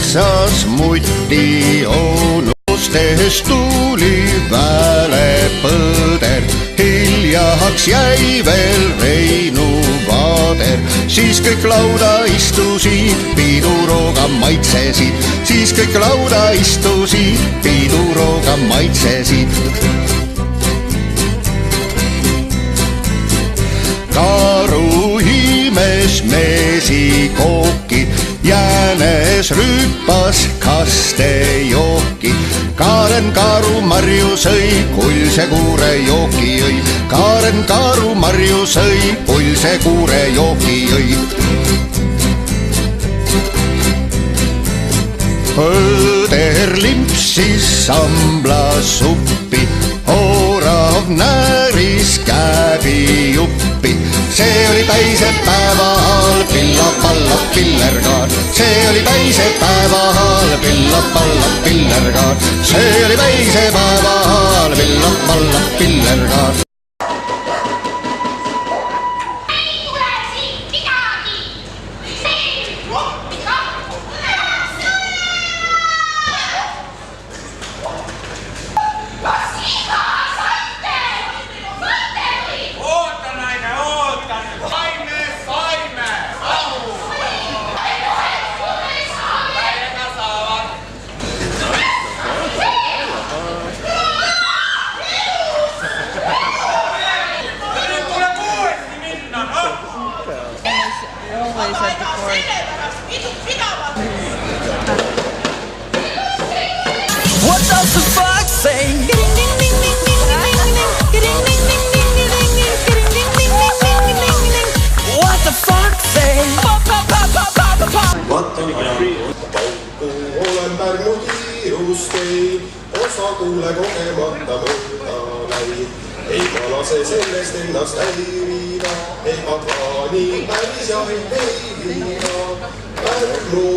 metsas muti unustes tuli välepõder. Hiljaks jäi veel Reinu vaader, siis kõik lauda istusid, piidurooga maitsesid. Siis kõik lauda istusid, piidurooga maitsesid. Karu himes meesikooki, jäänes rüüpas kastejooki. Kaaren Karu marju sõi, kuldse kuure jooki jõi. Kaaren Karu marju sõi, kuldse kuure jooki jõi. Põder limpsis samblasuppi, orav nääris käbijuppi. See oli päisepäeva all, pilla-palla pillerkaar. See oli päisepäeva all, pilla-palla pillerkaar. See oli päisepäeva all, pilla-palla pillerkaar. What does the fox say? What the fox say? Vaatan pauku, olen Pärnu kiirusteid, osa kuule kogemata mõõta näid. Ega lase sellest ennast häirida, ega plaani päris jahilt ei viida. Pärnu